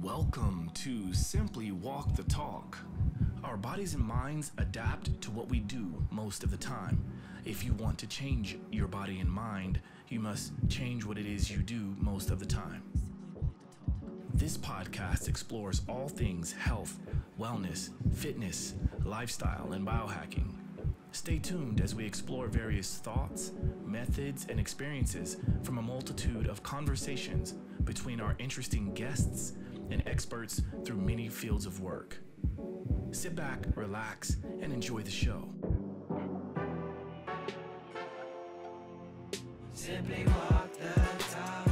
Welcome to Simply Walk the Talk. Our bodies and minds adapt to what we do most of the time. If you want to change your body and mind, you must change what it is you do most of the time. This podcast explores all things health, wellness, fitness, lifestyle, and biohacking. Stay tuned as we explore various thoughts, methods, and experiences from a multitude of conversations between our interesting guests and experts through many fields of work. Sit back, relax, and enjoy the show. Simply walk the talk.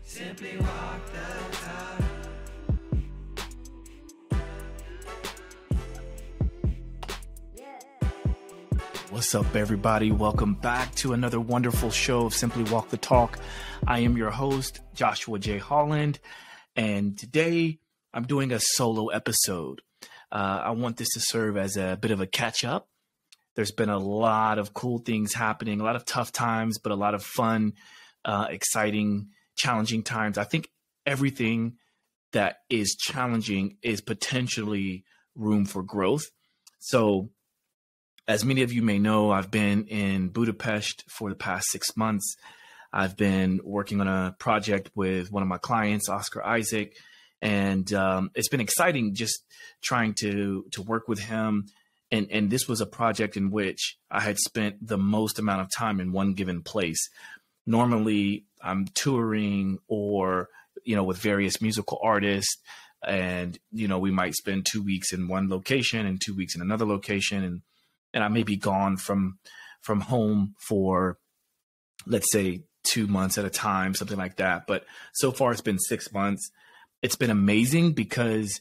Simply walk the talk. What's up, everybody? Welcome back to another wonderful show of Simply Walk the Talk. I am your host, Joshua J. Holland, and today I'm doing a solo episode. I want this to serve as a bit of a catch-up. There's been a lot of cool things happening, a lot of tough times, but a lot of fun, exciting, challenging times. I think everything that is challenging is potentially room for growth. So, as many of you may know, I've been in Budapest for the past 6 months. I've been working on a project with one of my clients, Oscar Isaac, and it's been exciting just trying to work with him. And this was a project in which I had spent the most amount of time in one given place. Normally, I'm touring or, with various musical artists, and, we might spend 2 weeks in one location and 2 weeks in another location, and I may be gone from home for, let's say, 2 months at a time, something like that. But so far, it's been 6 months. It's been amazing because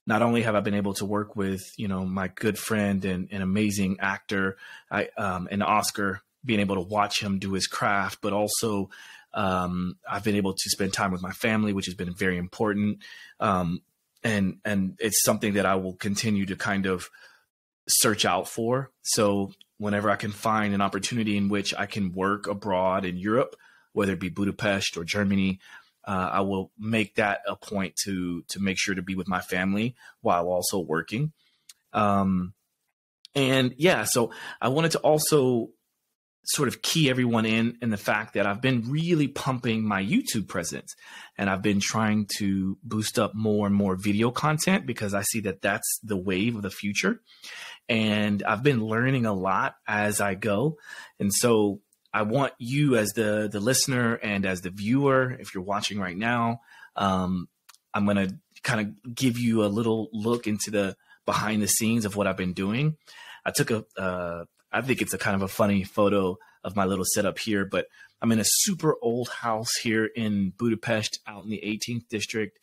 not only have I been able to work with, my good friend and an amazing actor, and Oscar, being able to watch him do his craft, but also I've been able to spend time with my family, which has been very important. And it's something that I will continue to kind of search out for. So whenever I can find an opportunity in which I can work abroad in Europe, whether it be Budapest or Germany, I will make that a point to make sure to be with my family while also working. So I wanted to also sort of key everyone in the fact that I've been really pumping my YouTube presence, and I've been trying to boost up more and more video content because I see that that's the wave of the future. And I've been learning a lot as I go. And so I want you as the listener and as the viewer, if you're watching right now, I'm going to kind of give you a little look into the behind the scenes of what I've been doing. I took I think it's a kind of a funny photo of my little setup here, but I'm in a super old house here in Budapest out in the 18th district.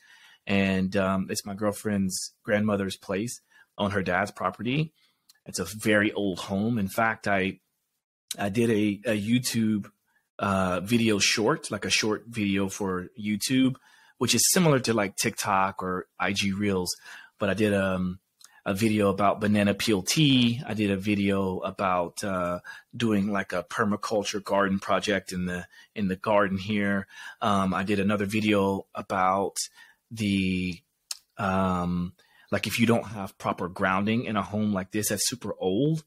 And it's my girlfriend's grandmother's place on her dad's property. It's a very old home. In fact, I did a YouTube video short, like a short video for YouTube, which is similar to like TikTok or IG Reels. But I did a video about banana peel tea. I did a video about doing like a permaculture garden project in the garden here. I did another video about the like if you don't have proper grounding in a home like this that's super old.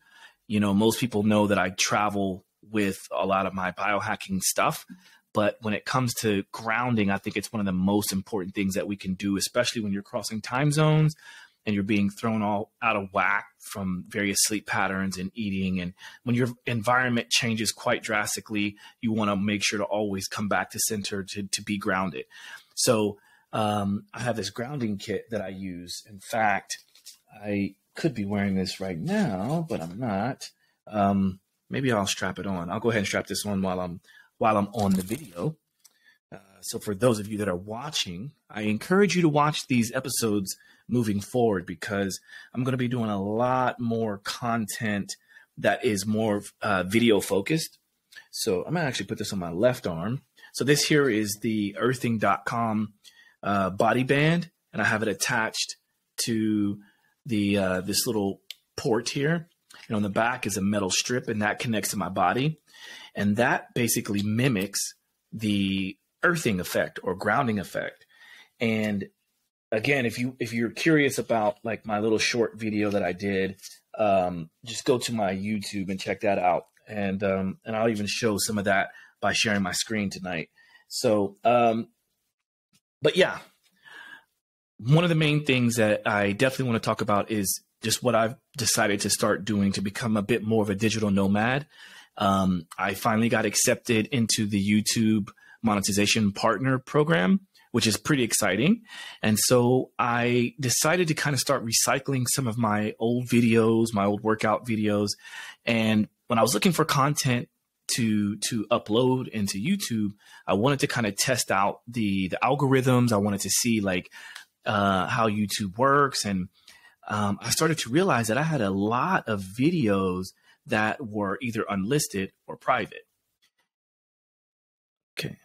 Most people know that I travel with a lot of my biohacking stuff. But when it comes to grounding, I think it's one of the most important things that we can do, especially when you're crossing time zones and you're being thrown all out of whack from various sleep patterns and eating. And when your environment changes quite drastically, you want to make sure to always come back to center to be grounded. So I have this grounding kit that I use. In fact, I could be wearing this right now, but I'm not. Maybe I'll strap it on. I'll go ahead and strap this on while I'm on the video. So for those of you that are watching, I encourage you to watch these episodes moving forward because I'm going to be doing a lot more content that is more video focused. So I'm going to actually put this on my left arm. So this here is the earthing.com body band, and I have it attached to the this little port here. And on the back is a metal strip, and that connects to my body. And that basically mimics the earthing effect or grounding effect. And again, if you're curious about like my little short video that I did, just go to my YouTube and check that out. And I'll even show some of that by sharing my screen tonight. So, but yeah, one of the main things that I definitely want to talk about is just what I've decided to start doing to become a bit more of a digital nomad. I finally got accepted into the YouTube Monetization Partner Program, which is pretty exciting. And so I decided to kind of start recycling some of my old videos, my old workout videos. And when I was looking for content to upload into YouTube, I wanted to kind of test out the algorithms. I wanted to see like how YouTube works. And I started to realize that I had a lot of videos that were either unlisted or private. Okay.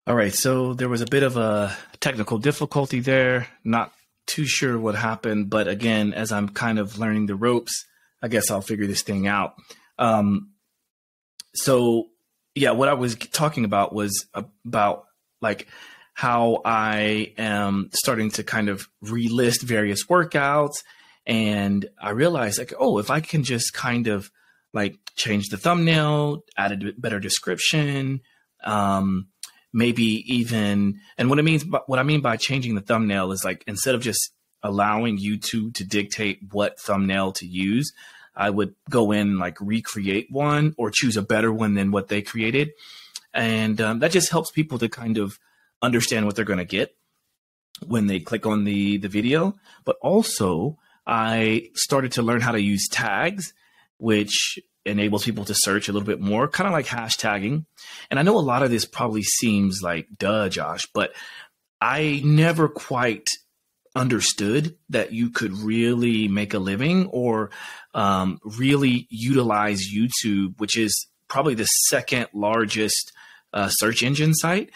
All right, so there was a bit of a technical difficulty there. Not too sure what happened, but again, as I'm kind of learning the ropes, I guess I'll figure this thing out. So yeah, what I was talking about was about like how I am starting to kind of relist various workouts. And I realized like, oh, if I can just kind of like change the thumbnail, add a better description, maybe even, and what I mean by changing the thumbnail is like, instead of just allowing YouTube to dictate what thumbnail to use, I would go in and like recreate one or choose a better one than what they created. And that just helps people to kind of understand what they're going to get when they click on the video. But also I started to learn how to use tags, which enables people to search a little bit more, kind of like hashtagging. And I know a lot of this probably seems like, duh, Josh, but I never quite understood that you could really make a living or really utilize YouTube, which is probably the second largest search engine site.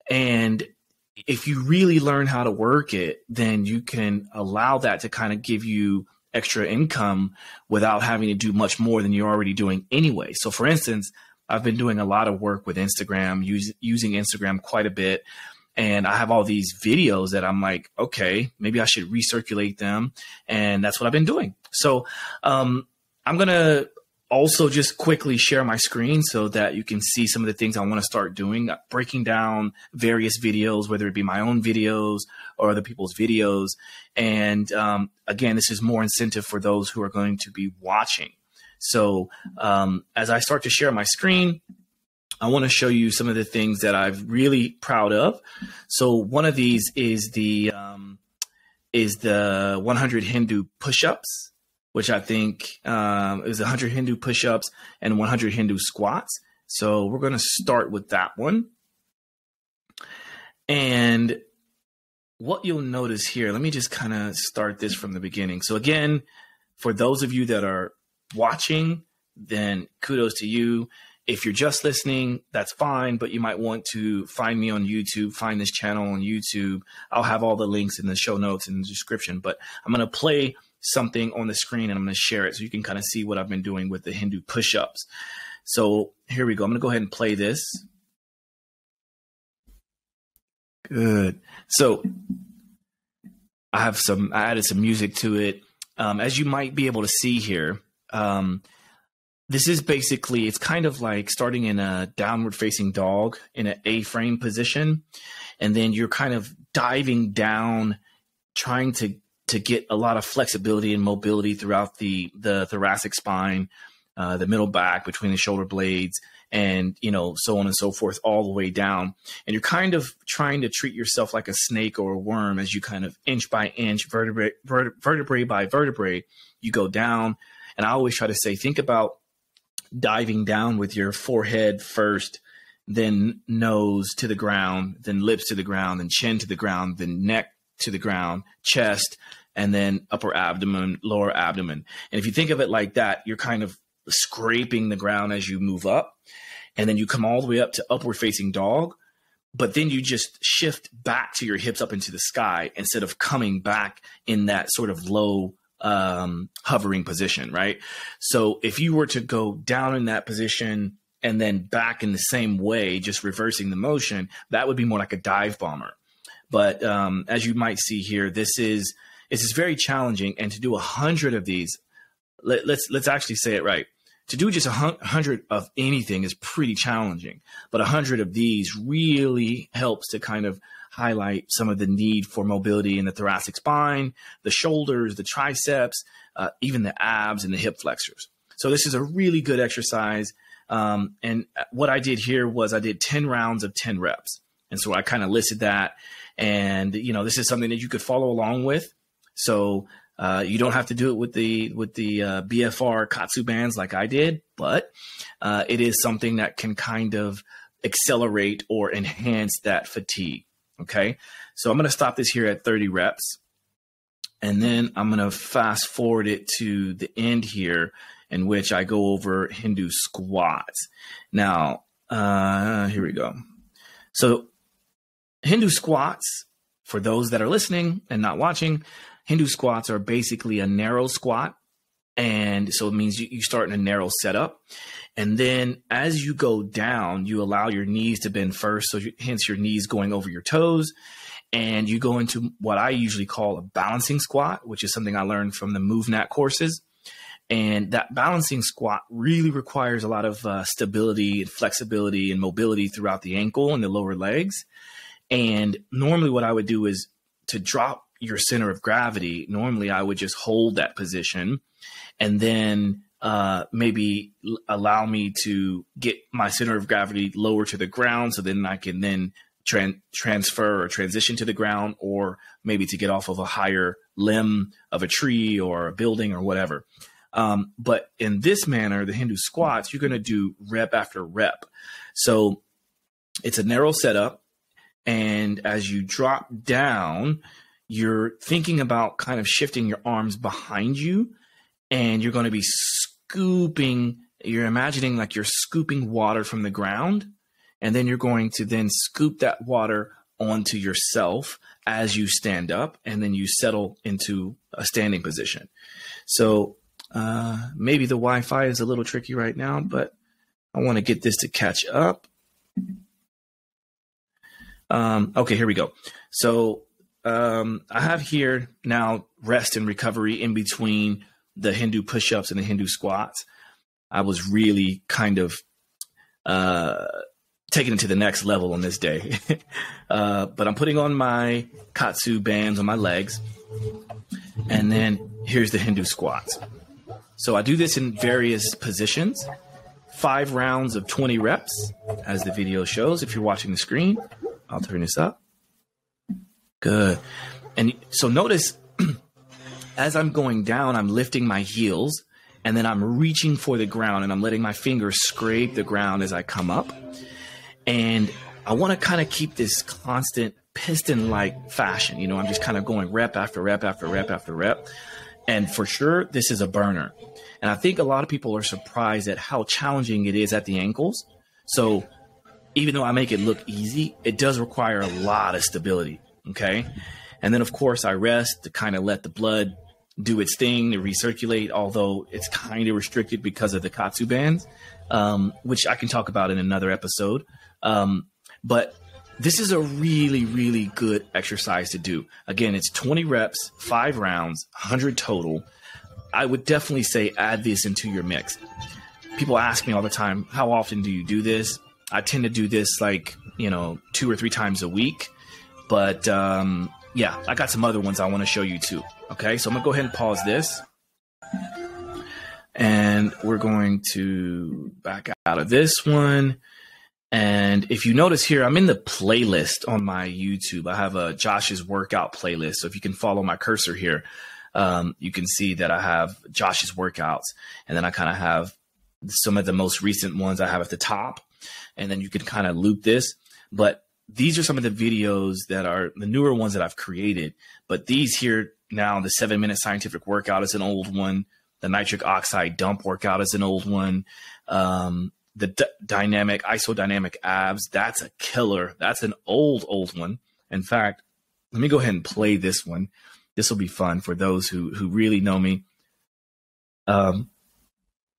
And if you really learn how to work it, then you can allow that to kind of give you extra income without having to do much more than you're already doing anyway. So for instance, I've been doing a lot of work with Instagram, using Instagram quite a bit. And I have all these videos that I'm like, okay, maybe I should recirculate them. And that's what I've been doing. So I'm going to also just quickly share my screen so that you can see some of the things I want to start doing, breaking down various videos, whether it be my own videos or other people's videos. And again, this is more incentive for those who are going to be watching. So as I start to share my screen, I want to show you some of the things that I'm really proud of. So one of these is the 100 Hindu push-ups, which I think is 100 Hindu push-ups and 100 Hindu squats. So we're going to start with that one. And what you'll notice here, let me just kind of start this from the beginning. So again, for those of you that are watching, then kudos to you. If you're just listening, that's fine, but you might want to find me on YouTube, find this channel on YouTube. I'll have all the links in the show notes and the description, but I'm going to play something on the screen and I'm going to share it so you can kind of see what I've been doing with the Hindu push-ups. So here we go. I'm going to go ahead and play this. Good. So I added some music to it. As you might be able to see here, this is basically, it's kind of like starting in a downward facing dog in an A-frame position. And then you're kind of diving down, trying to get a lot of flexibility and mobility throughout the thoracic spine, the middle back, between the shoulder blades, and, you know, so on and so forth, all the way down. And you're kind of trying to treat yourself like a snake or a worm as you kind of inch by inch, vertebrae by vertebrae, you go down. And I always try to say, think about diving down with your forehead first, then nose to the ground, then lips to the ground, then chin to the ground, then neck to the ground, chest, and then upper abdomen, lower abdomen. And if you think of it like that, you're kind of scraping the ground as you move up, and then you come all the way up to upward facing dog, but then you just shift back to your hips up into the sky instead of coming back in that sort of low hovering position, right? So if you were to go down in that position and then back in the same way, just reversing the motion, that would be more like a dive bomber. But as you might see here, this is very challenging. And to do 100 of these, let's actually say it right. To do just 100 of anything is pretty challenging, but 100 of these really helps to kind of highlight some of the need for mobility in the thoracic spine, the shoulders, the triceps, even the abs and the hip flexors. So this is a really good exercise. And what I did here was I did 10 rounds of 10 reps. And so I kind of listed that. And, you know, this is something that you could follow along with. So you don't have to do it with the BFR Katsu bands like I did, but it is something that can kind of accelerate or enhance that fatigue. Okay, so I'm going to stop this here at 30 reps, and then I'm going to fast forward it to the end here, in which I go over Hindu squats. Now, here we go. So Hindu squats, for those that are listening and not watching, Hindu squats are basically a narrow squat. And so it means you start in a narrow setup. And then as you go down, you allow your knees to bend first. So hence your knees going over your toes. And you go into what I usually call a balancing squat, which is something I learned from the MoveNat courses. And that balancing squat really requires a lot of stability and flexibility and mobility throughout the ankle and the lower legs. And normally what I would do is to drop your center of gravity. Normally I would just hold that position and then maybe allow me to get my center of gravity lower to the ground. So then I can then transfer or transition to the ground, or maybe to get off of a higher limb of a tree or a building or whatever. But in this manner, the Hindu squats, you're going to do rep after rep. So it's a narrow setup. And as you drop down, you're thinking about kind of shifting your arms behind you, and you're going to be scooping. You're imagining like you're scooping water from the ground, and then you're going to then scoop that water onto yourself as you stand up, and then you settle into a standing position. So maybe the Wi-Fi is a little tricky right now, but I want to get this to catch up. Okay, here we go. So I have here now rest and recovery in between the Hindu push-ups and the Hindu squats. I was really kind of taking it to the next level on this day. But I'm putting on my Katsu bands on my legs. And then here's the Hindu squats. So I do this in various positions, 5 rounds of 20 reps, as the video shows. If you're watching the screen, I'll turn this up. Good. And so notice as I'm going down, I'm lifting my heels, and then I'm reaching for the ground, and I'm letting my fingers scrape the ground as I come up. And I want to kind of keep this constant piston-like fashion. You know, I'm just kind of going rep after rep after rep after rep. And for sure, this is a burner. And I think a lot of people are surprised at how challenging it is at the ankles. So even though I make it look easy, it does require a lot of stability. Okay. And then, of course, I rest to kind of let the blood do its thing to recirculate, although it's kind of restricted because of the Katsu bands, which I can talk about in another episode. But this is a really, really good exercise to do. Again, it's 20 reps, 5 rounds, 100 total. I would definitely say add this into your mix. People ask me all the time, how often do you do this? I tend to do this 2 or 3 times a week. But yeah, I got some other ones I want to show you too. Okay, so I'm going to go ahead and pause this. And we're going to back out of this one. And if you notice here, I'm in the playlist on my YouTube. I have a Josh's workout playlist. So if you can follow my cursor here, you can see that I have Josh's workouts. And then I kind of have some of the most recent ones I have at the top. And then you can kind of loop this. But these are some of the videos that are the newer ones that I've created. But these here now, the 7-minute scientific workout is an old one. The nitric oxide dump workout is an old one. The isodynamic abs, that's a killer. That's an old one. In fact, let me go ahead and play this one. this will be fun for those who really know me.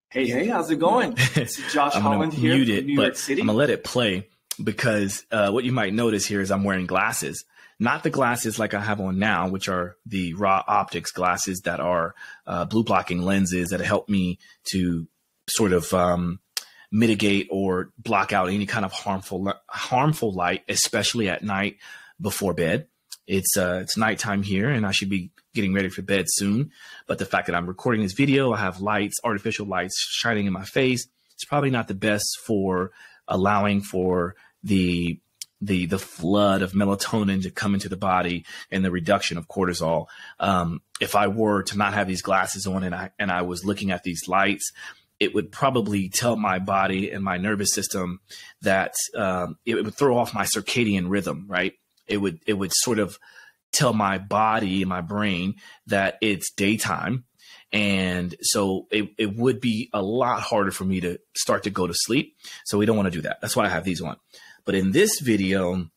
Hey, how's it going? It's Josh I'm Holland gonna here mute from it, New but York City. I'm gonna let it play because what you might notice here is I'm wearing glasses. Not the glasses like I have on now, which are the raw optics glasses that are blue blocking lenses that help me to sort of mitigate or block out any kind of harmful light, especially at night before bed. It's nighttime here, and I should be getting ready for bed soon. But the fact that I'm recording this video, I have lights, artificial lights shining in my face. It's probably not the best for allowing for the flood of melatonin to come into the body and the reduction of cortisol. If I were to not have these glasses on and I was looking at these lights, it would probably tell my body and my nervous system that it would throw off my circadian rhythm, right? It would sort of tell my body and my brain that it's daytime. And so it would be a lot harder for me to start to go to sleep. So we don't want to do that. That's why I have these on. But in this video,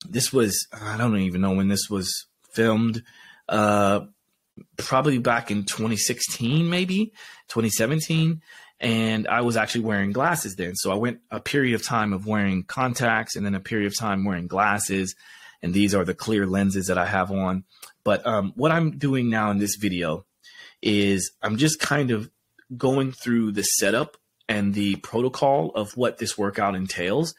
this was, I don't even know when this was filmed, probably back in 2016, maybe 2017. And I was actually wearing glasses then. So I went a period of time of wearing contacts and then a period of time wearing glasses. And these are the clear lenses that I have on. But what I'm doing now in this video is I'm just kind of going through the setup and the protocol of what this workout entails.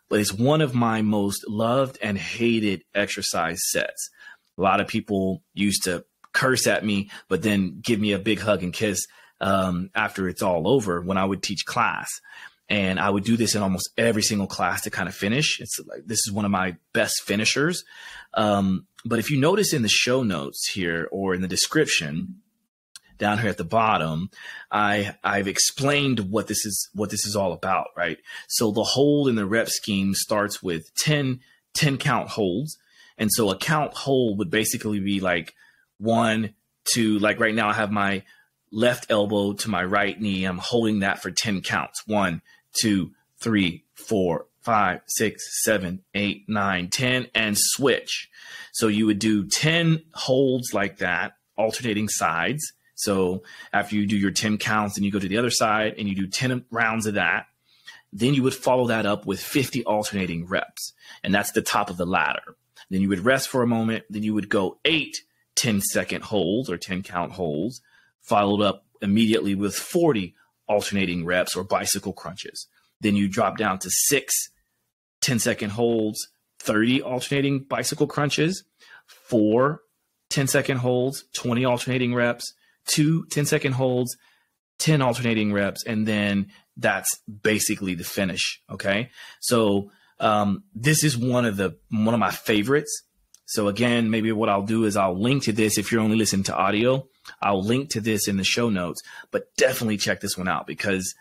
But it's one of my most loved and hated exercise sets. A lot of people used to curse at me, but then give me a big hug and kiss after it's all over when I would teach class. And I would do this in almost every single class to kind of finish. It's like, this is one of my best finishers. But if you notice in the show notes here or in the description down here at the bottom, I've explained what this is all about, right? So the hold in the rep scheme starts with 10 count holds. And so a count hold would basically be like 1, 2, like right now I have my left elbow to my right knee. I'm holding that for 10 counts. 1, 2, 3, 4, 5, 6, 7, 8, 9, 10, and switch. So you would do 10 holds like that, alternating sides. So after you do your 10 counts and you go to the other side and you do 10 rounds of that, then you would follow that up with 50 alternating reps. And that's the top of the ladder. Then you would rest for a moment. Then you would go 8 10-second holds or 10 count holds, followed up immediately with 40 alternating reps or bicycle crunches. Then you drop down to 6 10-second holds, 30 alternating bicycle crunches, 4 10-second holds, 20 alternating reps, 2 10-second holds, 10 alternating reps, and then that's basically the finish. Okay. So this is one of my favorites. So again, maybe what I'll do is I'll link to this. If you're only listening to audio, I'll link to this in the show notes, but definitely check this one out because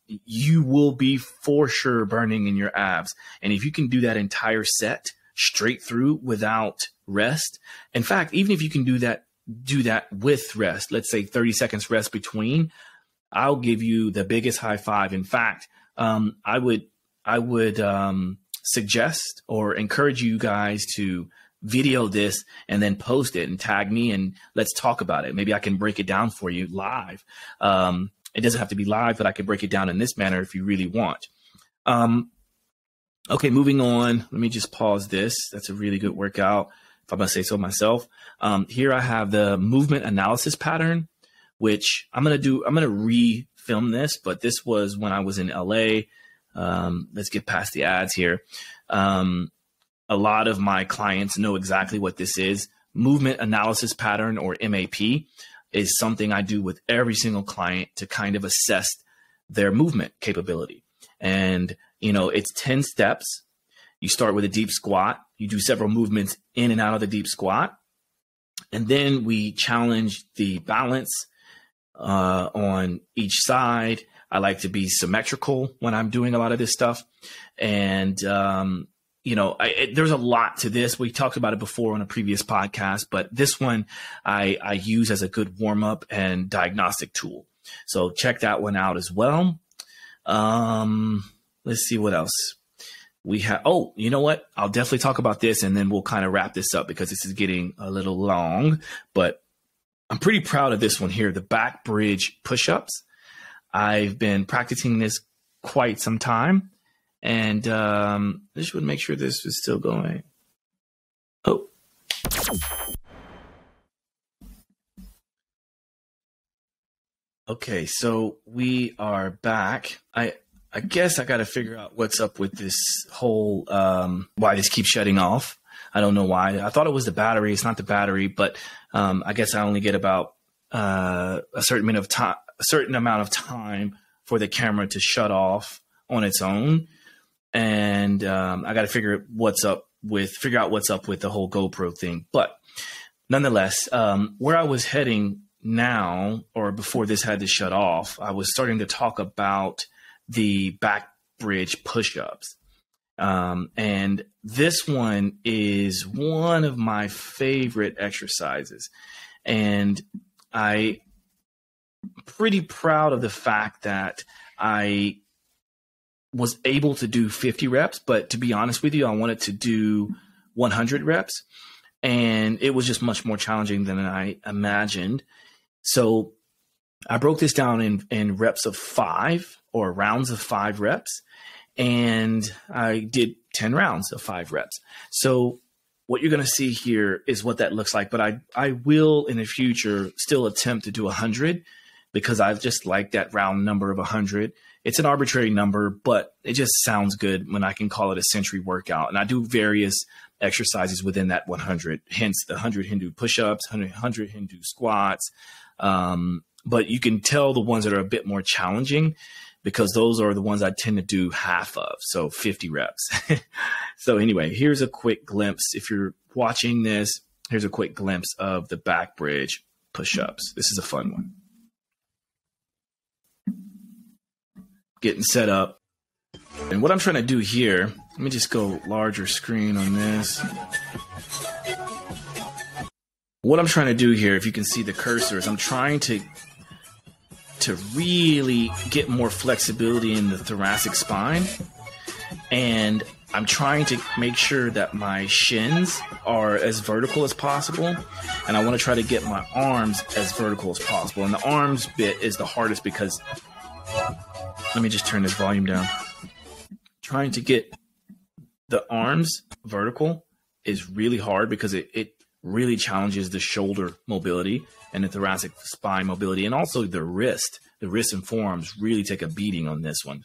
you will be for sure burning in your abs. And if you can do that entire set straight through without rest, in fact, even if you can do that with rest, let's say 30 seconds rest between, I'll give you the biggest high five. In fact, I would suggest or encourage you guys to video this and then post it and tag me and let's talk about it. Maybe I can break it down for you live. It doesn't have to be live, but I can break it down in this manner if you really want. Okay, moving on. Let me just pause this. That's a really good workout, if I'm going to say so myself. Here I have the movement analysis pattern, which I'm going to re-film this, but this was when I was in LA. Let's get past the ads here. A lot of my clients know exactly what this is. Movement analysis pattern, or MAP, is something I do with every single client to kind of assess their movement capability. And, it's 10 steps. You start with a deep squat. You do several movements in and out of the deep squat. And then we challenge the balance on each side. I like to be symmetrical when I'm doing a lot of this stuff. And, there's a lot to this. We talked about it before on a previous podcast, but this one I use as a good warm up and diagnostic tool. So check that one out as well. Let's see what else. we have, oh, you know what? I'll definitely talk about this and then we'll kind of wrap this up because this is getting a little long, but I'm pretty proud of this one here, the Backbridge Push-Ups. I've been practicing this quite some time, and I just would make sure this is still going. Oh. Okay, so we are back. I guess I got to figure out what's up with this whole, why this keeps shutting off. I don't know why. I thought it was the battery. It's not the battery, but I guess I only get about a certain amount of time for the camera to shut off on its own. And I got to figure out what's up with the whole GoPro thing. But nonetheless, where I was heading now, or before this had to shut off, I was starting to talk about the Backbridge push-ups. And this one is one of my favorite exercises. And I'm pretty proud of the fact that I was able to do 50 reps, but to be honest with you, I wanted to do 100 reps, and it was just much more challenging than I imagined. So I broke this down in reps of 5, or rounds of 5 reps, and I did 10 rounds of 5 reps. So what you're going to see here is what that looks like, but I will in the future still attempt to do 100 because I just like that round number of 100. It's an arbitrary number, but it just sounds good when I can call it a century workout. And I do various exercises within that 100, hence the 100 Hindu push-ups, 100 Hindu squats. But you can tell the ones that are a bit more challenging because those are the ones I tend to do half of, so 50 reps. So anyway, here's a quick glimpse. If you're watching this, here's a quick glimpse of the Backbridge push-ups. This is a fun one. Getting set up. And what I'm trying to do here, let me just go larger screen on this. What I'm trying to do here, if you can see the cursor, is I'm trying to really get more flexibility in the thoracic spine. And I'm trying to make sure that my shins are as vertical as possible. And I want to try to get my arms as vertical as possible. And the arms bit is the hardest because, let me just turn this volume down. Trying to get the arms vertical is really hard because it really challenges the shoulder mobility and the thoracic spine mobility, and also the wrist. The wrists and forearms really take a beating on this one.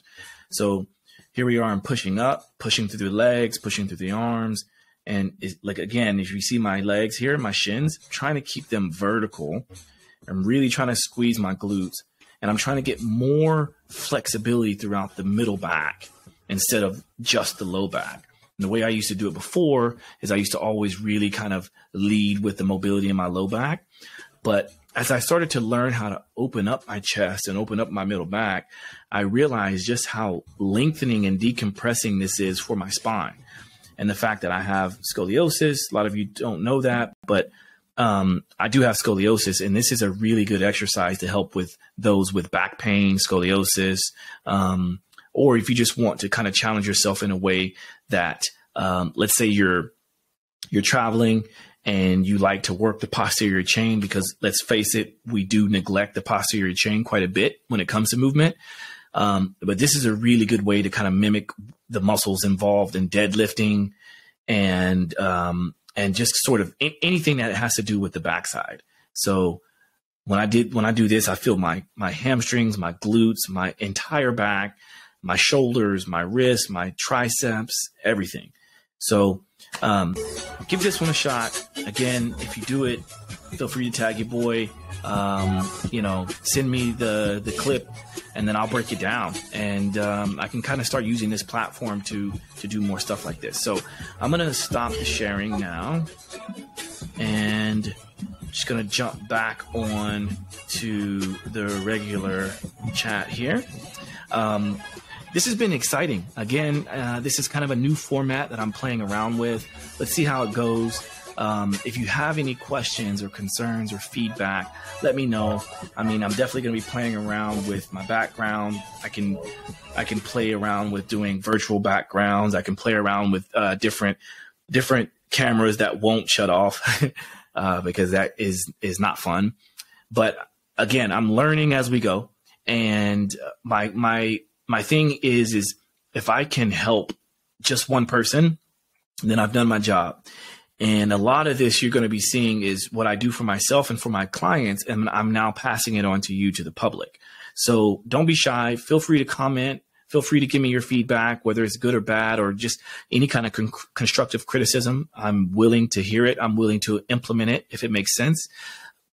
So here we are, I'm pushing up, pushing through the legs, pushing through the arms. And it's like, again, if you see my legs here, my shins, I'm trying to keep them vertical. I'm really trying to squeeze my glutes, and I'm trying to get more flexibility throughout the middle back instead of just the low back. And the way I used to do it before is I used to always really kind of lead with the mobility in my low back. But as I started to learn how to open up my chest and open up my middle back, I realized just how lengthening and decompressing this is for my spine. And the fact that I have scoliosis, a lot of you don't know that, but I do have scoliosis, and this is a really good exercise to help with those with back pain, scoliosis, or if you just want to kind of challenge yourself in a way that, let's say you're traveling and you like to work the posterior chain, because let's face it, we do neglect the posterior chain quite a bit when it comes to movement. But this is a really good way to kind of mimic the muscles involved in deadlifting and just sort of anything that has to do with the backside. So when I do this, I feel my hamstrings, my glutes, my entire back, my shoulders, my wrists, my triceps, everything. So give this one a shot. Again, if you do it, feel free to tag your boy. Send me the clip, and then I'll break it down. And I can kind of start using this platform to do more stuff like this. So I'm going to stop the sharing now, and just going to jump back on to the regular chat here. This has been exciting. Again, this is kind of a new format that I'm playing around with. Let's see how it goes. If you have any questions or concerns or feedback, let me know. I mean, I'm definitely going to be playing around with my background. I can play around with doing virtual backgrounds. I can play around with different cameras that won't shut off because that is not fun. But again, I'm learning as we go. And my thing is if I can help just one person, then I've done my job. And a lot of this you're going to be seeing is what I do for myself and for my clients. And I'm now passing it on to you, to the public. So don't be shy. Feel free to comment. Feel free to give me your feedback, whether it's good or bad, or just any kind of constructive criticism. I'm willing to hear it. I'm willing to implement it if it makes sense.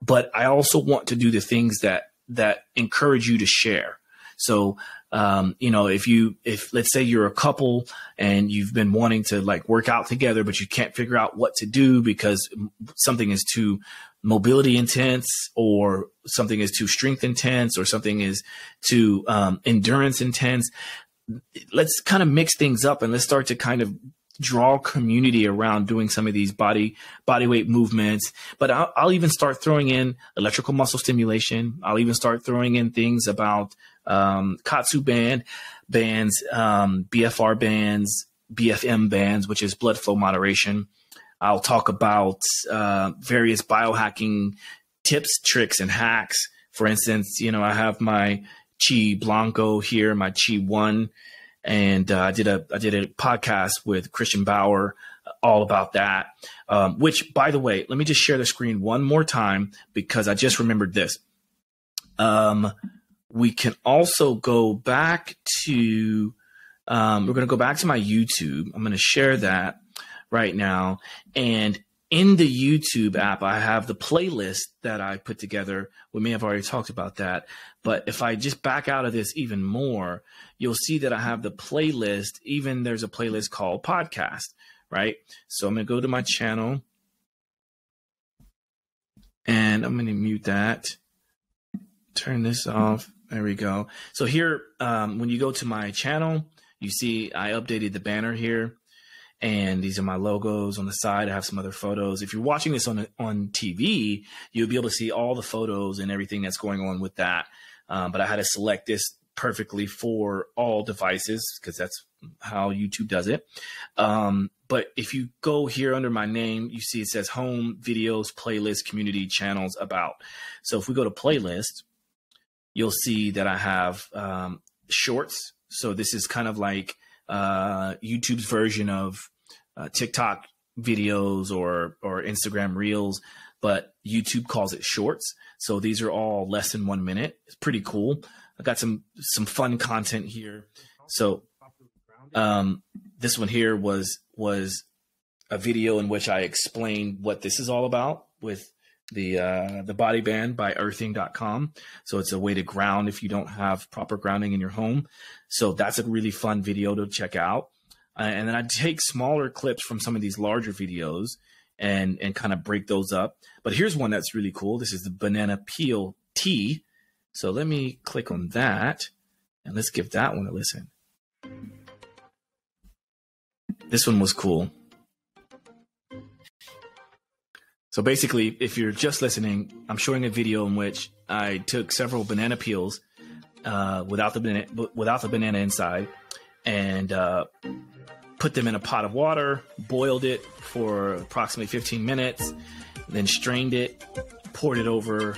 But I also want to do the things that encourage you to share. So, if let's say you're a couple and you've been wanting to like work out together, but you can't figure out what to do because something is too mobility intense, or something is too strength intense, or something is too endurance intense, let's kind of mix things up and let's start to kind of draw community around doing some of these body weight movements. But I'll even start throwing in electrical muscle stimulation. I'll even start throwing in things about Katsu bands, BFR bands, BFM bands, which is blood flow moderation. I'll talk about various biohacking tips, tricks, and hacks. For instance, I have my Chi Blanco here, my Chi 1. And I did a podcast with Christian Bauer all about that, which, by the way, let me just share the screen one more time because I just remembered this. We can also go back to we're going to go back to my YouTube. I'm going to share that right now. And in the YouTube app, I have the playlist that I put together. We may have already talked about that. But if I just back out of this even more, you'll see that I have the playlist. Even there's a playlist called podcast, right? So I'm going to go to my channel and I'm going to mute that. Turn this off. There we go. So here, when you go to my channel, you see I updated the banner here. And these are my logos on the side. I have some other photos. If you're watching this on TV, you'll be able to see all the photos and everything that's going on with that. But I had to select this perfectly for all devices because that's how YouTube does it. But if you go here under my name, you see it says home, videos, playlist, community, channels, about. So if we go to playlist, you'll see that I have shorts. So this is kind of like YouTube's version of TikTok videos or Instagram reels, but YouTube calls it shorts. So these are all less than 1 minute. It's pretty cool. I got some fun content here. So this one here was a video in which I explained what this is all about with the body band by earthing.com. So it's a way to ground if you don't have proper grounding in your home. So that's a really fun video to check out. And then I take smaller clips from some of these larger videos and kind of break those up. But here's one that's really cool. This is the banana peel tea. So let me click on that and let's give that one a listen. This one was cool. So basically, if you're just listening, I'm showing a video in which I took several banana peels without the banana inside and put them in a pot of water, boiled it for approximately 15 minutes, then strained it, poured it over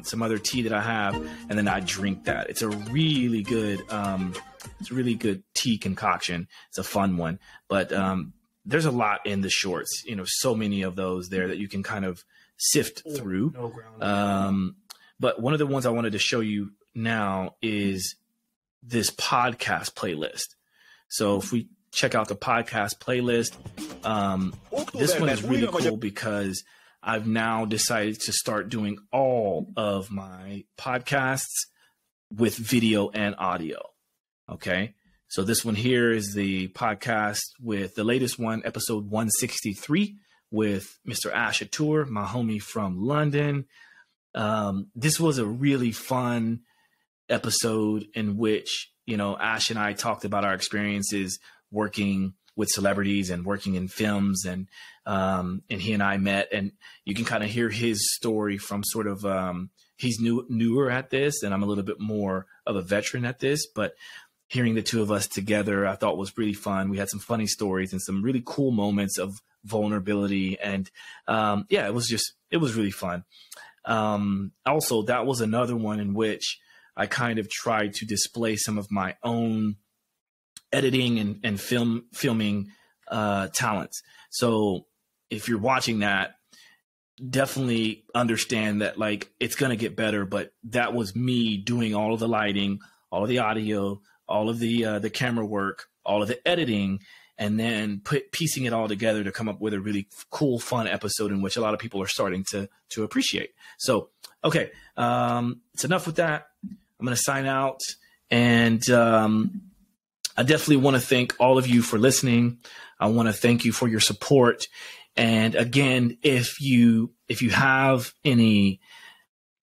some other tea that I have, and then I drink that. It's a really good tea concoction. It's a fun one, but there's a lot in the shorts, so many of those there that you can kind of sift through. But one of the ones I wanted to show you now is this podcast playlist. So if we check out the podcast playlist, this one is really cool because I've now decided to start doing all of my podcasts with video and audio. Okay. So this one here is the podcast with the latest one, episode 163 with Mr. Ash Atour, my homie from London. This was a really fun episode in which, Ash and I talked about our experiences working with celebrities and working in films, and he and I met, and you can kind of hear his story from sort of he's newer at this, and I'm a little bit more of a veteran at this, but hearing the two of us together, I thought was really fun. We had some funny stories and some really cool moments of vulnerability, and yeah, it was really fun. Also, that was another one in which I kind of tried to display some of my own editing and filming talents. So if you're watching that, definitely understand that like it's going to get better, but that was me doing all of the lighting, all of the audio, all of the camera work, all of the editing, and then piecing it all together to come up with a really cool, fun episode in which a lot of people are starting to appreciate. So, okay, it's enough with that. I'm going to sign out, and I definitely want to thank all of you for listening. I want to thank you for your support. And again, if you have any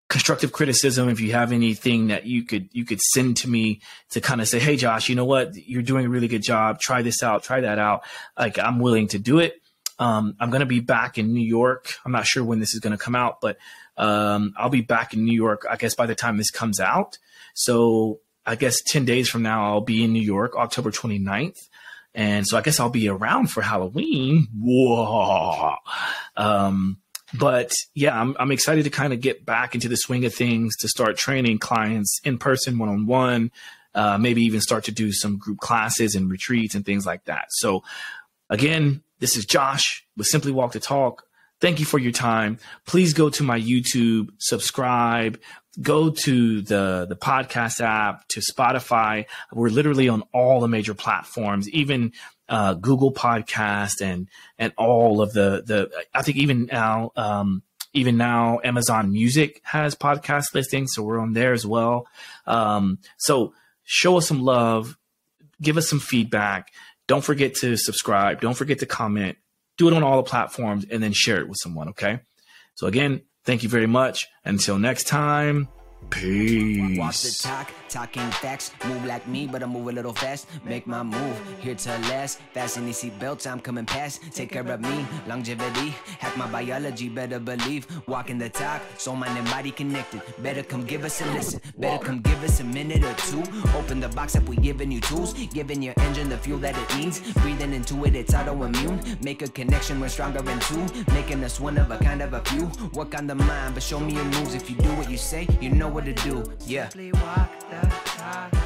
constructive criticism, if you have anything that you could send to me to kind of say, hey, Josh, you know what? You're doing a really good job. Try this out. Try that out. Like, I'm willing to do it. I'm going to be back in New York. I'm not sure when this is going to come out, but I'll be back in New York, I guess, by the time this comes out. So I guess 10 days from now, I'll be in New York, October 29th. And so I guess I'll be around for Halloween. Whoa. But yeah, I'm excited to kind of get back into the swing of things, to start training clients in person, one-on-one, maybe even start to do some group classes and retreats and things like that. So again, this is Josh with Simply Walk the Talk. Thank you for your time. Please go to my YouTube, subscribe, go to the podcast app, to Spotify. We're literally on all the major platforms, even Google Podcast and all of the I think even now Amazon Music has podcast listings, so we're on there as well. So show us some love, give us some feedback. Don't forget to subscribe. Don't forget to comment. Do it on all the platforms, and then share it with someone, okay? So again, thank you very much. Until next time, peace. Walk the talk, talking facts. Move like me, but I move a little fast. Make my move, here to last. Fasten these seatbelts, I'm coming past. Take care of me, longevity. Hack my biology, better believe. Walking the talk, soul, mind, and body connected. Better come give us a listen. Better come give us a minute or two. Open the box up, we giving you tools. Giving your engine the fuel that it needs. Breathing into it, it's autoimmune. Make a connection, we're stronger than two. Making us one of a kind of a few. Work on the mind, but show me your moves. If you do what you say, you know what to do. Yeah. Simply walk the talk.